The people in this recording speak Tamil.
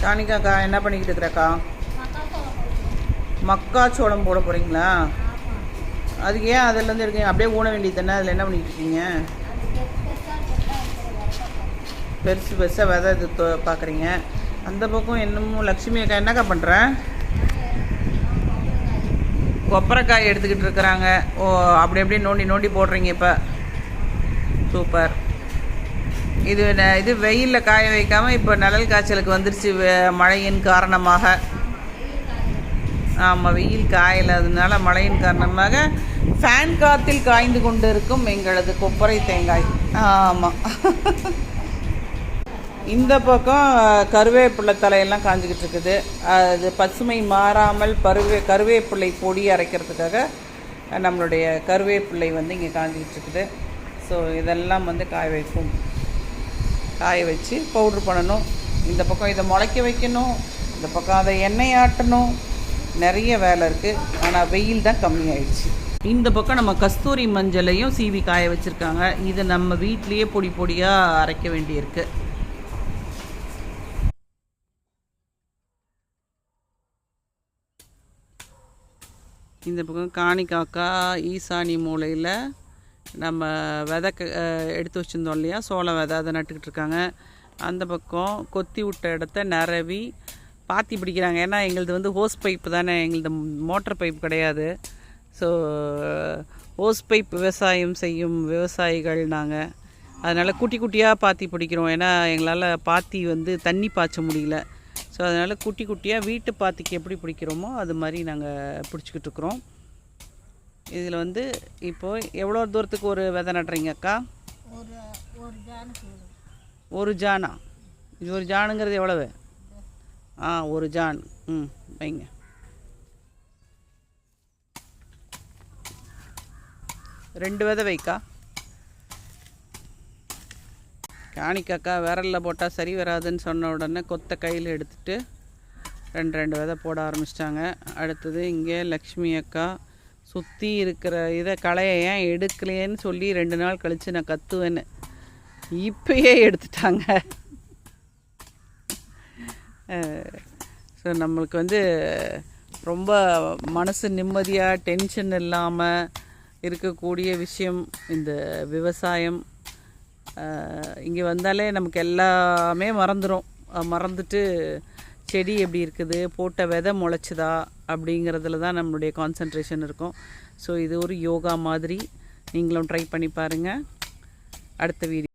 காணிக்காக்கா என்ன பண்ணிக்கிட்டு இருக்கிறக்கா? மக்காச்சோளம் போட போகிறீங்களா? அதுக்கு ஏன் அதுலேருந்து இருக்கீங்க? அப்படியே ஊன வேண்டியது தானே. அதில் என்ன பண்ணிக்கிட்டு இருக்கீங்க? பெருசு பெருசாக விதை இது பார்க்குறீங்க. அந்த பக்கம் என்னமோ லக்ஷ்மி அக்கா என்னக்கா பண்ணுறேன்? கொப்பரைக்காய் எடுத்துக்கிட்டு இருக்கிறாங்க. ஓ, அப்படி அப்படியே நோண்டி நோண்டி போடுறீங்க இப்போ. சூப்பர். இது வெயிலில் காய வைக்காமல் இப்போ நிழல் காய்ச்சலுக்கு வந்துருச்சு மழையின் காரணமாக. ஆமாம், வெயில் காயலாததுனால மழையின் காரணமாக ஃபேன் காத்தில் காய்ந்து கொண்டு இருக்கும் எங்களது கொப்பரை தேங்காய். ஆமாம். இந்த பக்கம் கருவேப்பிள்ளை தலையெல்லாம் காஞ்சிக்கிட்டு இருக்குது. அது பசுமை மாறாமல் கருவேப்பிள்ளை பொடி அரைக்கிறதுக்காக நம்மளுடைய கருவேப்பிள்ளை வந்து இங்கே காஞ்சிக்கிட்டு இருக்குது. ஸோ இதெல்லாம் வந்து காய வச்சு பவுட்ரு பண்ணணும். இந்த பக்கம் இதை முளைக்க வைக்கணும், இந்த பக்கம் அதை எண்ணெய் ஆட்டணும். நிறைய வேலை இருக்குது. ஆனால் வெயில் தான் கம்மியாயிடுச்சு. இந்த பக்கம் நம்ம கஸ்தூரி மஞ்சளையும் சீவி காய வச்சுருக்காங்க. இதை நம்ம வீட்லேயே பொடி பொடியாக அரைக்க வேண்டியிருக்கு. இந்த பக்கம் காணிக்காக்கா ஈசானி மூலையில் நம்ம விதை எடுத்து வச்சுருந்தோம் இல்லையா, சோள விதை, அதை நட்டுக்கிட்டு இருக்காங்க. அந்த பக்கம் கொத்தி விட்ட இடத்த நிரவி பாத்தி பிடிக்கிறாங்க. ஏன்னா எங்களது வந்து ஹோஸ் பைப்பு தானே, எங்களது மோட்டர் பைப் கிடையாது. ஸோ ஹோஸ் பைப் விவசாயம் செய்யும் விவசாயிகள் நாங்கள். அதனால் குட்டி குட்டியாக பாத்தி பிடிக்கிறோம். ஏன்னா எங்களால் பாத்தி வந்து தண்ணி பாய்ச்ச முடியல. ஸோ அதனால் குட்டி குட்டியாக வீட்டு பாத்திக்கு எப்படி பிடிக்கிறோமோ அது மாதிரி நாங்கள் பிடிச்சிக்கிட்டு இருக்கிறோம். இதில் வந்து இப்போது எவ்வளோ தூரத்துக்கு ஒரு விதை நடுறீங்க அக்கா? ஒரு ஜானா? இது ஒரு ஜானுங்கிறது எவ்வளவு? ஒரு ஜான். வைங்க. ரெண்டு விதை வைக்கா. காணிக்காக்கா விரலில் போட்டால் சரி வராதுன்னு சொன்ன உடனே கொத்த கையில் எடுத்துகிட்டு ரெண்டு விதை போட ஆரம்பிச்சிட்டாங்க. அடுத்தது இங்கே லக்ஷ்மி அக்கா சுற்றி இருக்கிற இதை களையை ஏன் எடுக்கலேன்னு சொல்லி 2 நாள் கழித்து நான் கத்துவேன்னு இப்பயே எடுத்துட்டாங்க. ஸோ நம்மளுக்கு வந்து ரொம்ப மனசு நிம்மதியாக டென்ஷன் இல்லாமல் இருக்கக்கூடிய விஷயம் இந்த விவசாயம். இங்கே வந்தாலே நமக்கு எல்லாமே மறந்துட்டு செடி எப்படி இருக்குது, போட்ட விதை முளைச்சிதா அப்படிங்கிறதுல தான் நம்மளுடைய கான்சன்ட்ரேஷன் இருக்கும். ஸோ இது ஒரு யோகா மாதிரி. நீங்களும் ட்ரை பண்ணி பாருங்கள். அடுத்த வீடியோ